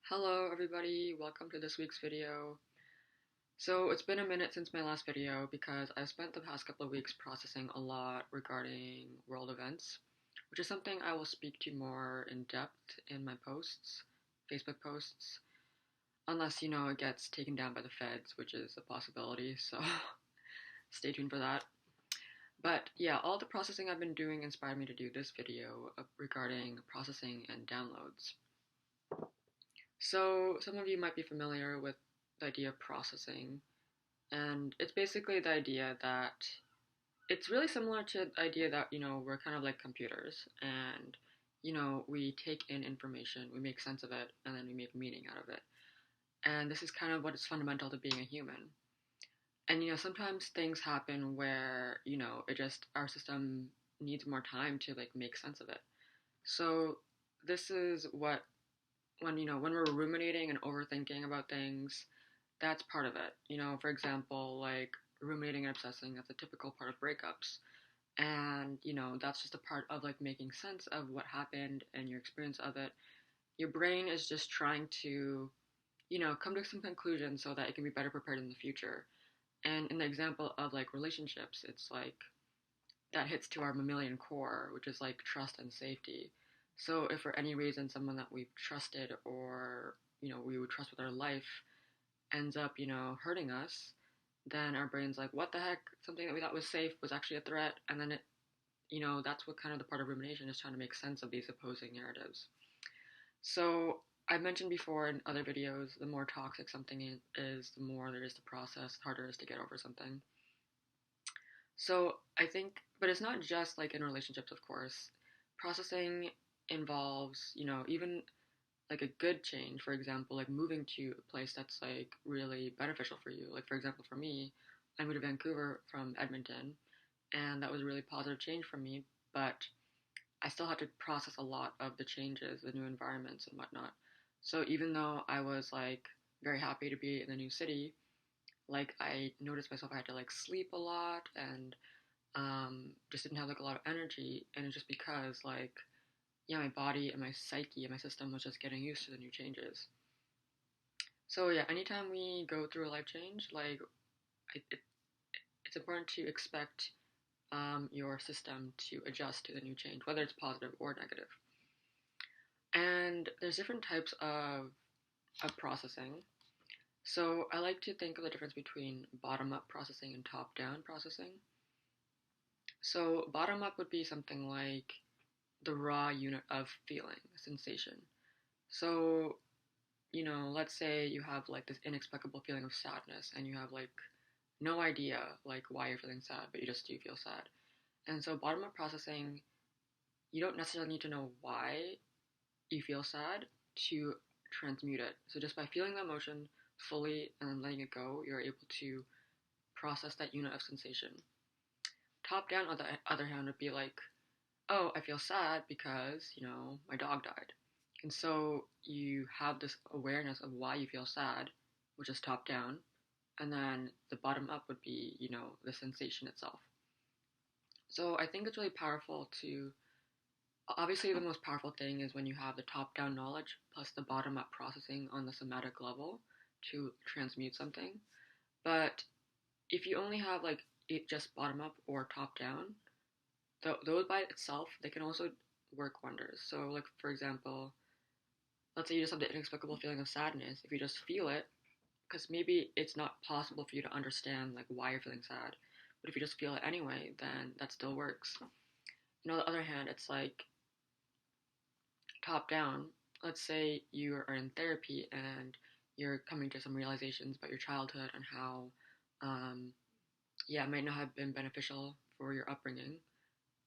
Hello everybody, welcome to this week's video. So it's been a minute since my last video because I've spent the past couple of weeks processing a lot regarding world events, which is something I will speak to more in depth in my posts, Facebook posts, unless, it gets taken down by the feds, which is a possibility, so stay tuned for that. But yeah, all the processing I've been doing inspired me to do this video regarding processing and downloads. So, some of you might be familiar with the idea of processing, and it's basically the idea that it's really similar to the idea that, we're kind of like computers, and, we take in information, we make sense of it, and then we make meaning out of it. And this is kind of what is fundamental to being a human. And, sometimes things happen where, our system needs more time to, like, make sense of it. So, this is when we're ruminating and overthinking about things, that's part of it. For example, like ruminating and obsessing, that's a typical part of breakups. And, that's just a part of like making sense of what happened and your experience of it. Your brain is just trying to, come to some conclusion so that it can be better prepared in the future. And in the example of like relationships, it's like that hits to our mammalian core, which is like trust and safety. So if for any reason someone that we've trusted or, we would trust with our life ends up, hurting us, then our brain's like, what the heck? Something that we thought was safe was actually a threat. And then that's what kind of the part of rumination is trying to make sense of these opposing narratives. So I mentioned before in other videos, the more toxic something is, the more there is to process, the harder it is to get over something. So I think, but it's not just like in relationships, of course. Processing involves, even like a good change, for example, like moving to a place that's like really beneficial for you. Like, for example, for me, I moved to Vancouver from Edmonton, and that was a really positive change for me, but I still had to process a lot of the changes, the new environments and whatnot. So even though I was like very happy to be in the new city, like I noticed myself I had to like sleep a lot and just didn't have like a lot of energy, and it's just because like yeah, my body and my psyche and my system was just getting used to the new changes. So yeah, anytime we go through a life change, like it's important to expect your system to adjust to the new change, whether it's positive or negative. And there's different types of processing. So I like to think of the difference between bottom-up processing and top-down processing. So bottom-up would be something like the raw unit of feeling, sensation. So, let's say you have like this inexplicable feeling of sadness and you have like no idea like why you're feeling sad, but you just do feel sad. And so bottom up processing, you don't necessarily need to know why you feel sad to transmute it. So just by feeling the emotion fully and then letting it go, you're able to process that unit of sensation. Top down, on the other hand, would be like, oh, I feel sad because, my dog died. And so you have this awareness of why you feel sad, which is top down. And then the bottom up would be, the sensation itself. So I think it's really powerful to, obviously the most powerful thing is when you have the top down knowledge plus the bottom up processing on the somatic level to transmute something. But if you only have like it just bottom up or top down, those by itself, they can also work wonders. So like, for example, let's say you just have the inexplicable feeling of sadness. If you just feel it, because maybe it's not possible for you to understand like why you're feeling sad, but if you just feel it anyway, then that still works. And on the other hand, it's like top down. Let's say you are in therapy and you're coming to some realizations about your childhood and how, it might not have been beneficial for your upbringing,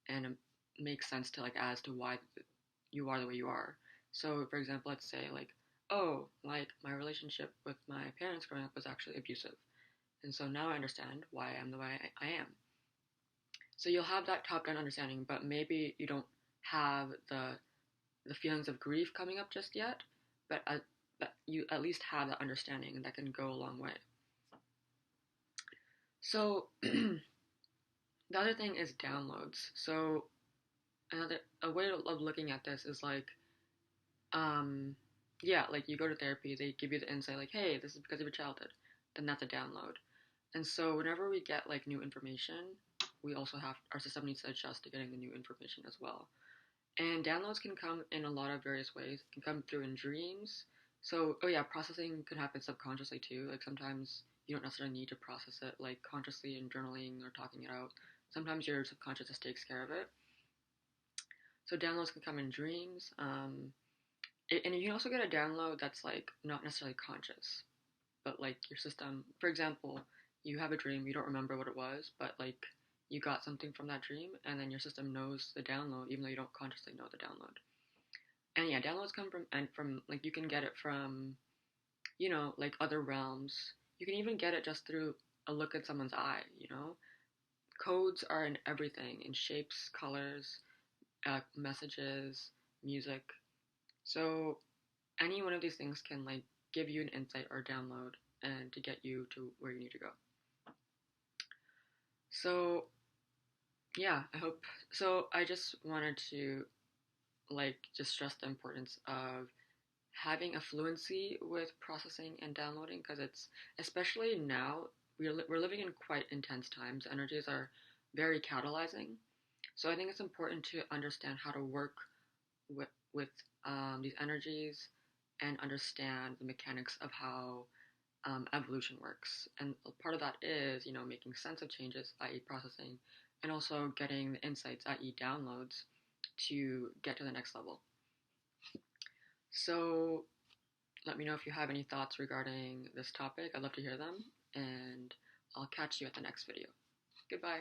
and it makes sense to like as to why you are the way you are. So, for example, let's say like, oh, like my relationship with my parents growing up was actually abusive, and so now I understand why I am the way I am. So you'll have that top-down understanding, but maybe you don't have the feelings of grief coming up just yet, but you at least have that understanding, and that can go a long way. So the other thing is downloads. So a way of looking at this is like, yeah, like you go to therapy, they give you the insight, like, hey, this is because of your childhood. Then that's a download. And so whenever we get like new information, we also have our system needs to adjust to getting the new information as well. And downloads can come in a lot of various ways. It can come through in dreams. So, oh yeah, processing could happen subconsciously too. Like sometimes you don't necessarily need to process it like consciously in journaling or talking it out. Sometimes your subconscious just takes care of it. So downloads can come in dreams. And you can also get a download that's like not necessarily conscious, but like your system. For example, you have a dream, you don't remember what it was, but like you got something from that dream, and then your system knows the download, even though you don't consciously know the download. And yeah, downloads come from and from like you can get it from like other realms. You can even get it just through a look at someone's eye. Codes are in everything, in shapes, colors, messages, music. So any one of these things can like give you an insight or download and to get you to where you need to go. So yeah, I hope so. I just wanted to like just stress the importance of having a fluency with processing and downloading because it's especially now we're living in quite intense times. Energies are very catalyzing, so I think it's important to understand how to work with these energies and understand the mechanics of how evolution works. And part of that is, making sense of changes, i.e., processing, and also getting the insights, i.e., downloads, to get to the next level. So let me know if you have any thoughts regarding this topic. I'd love to hear them, and I'll catch you at the next video. Goodbye.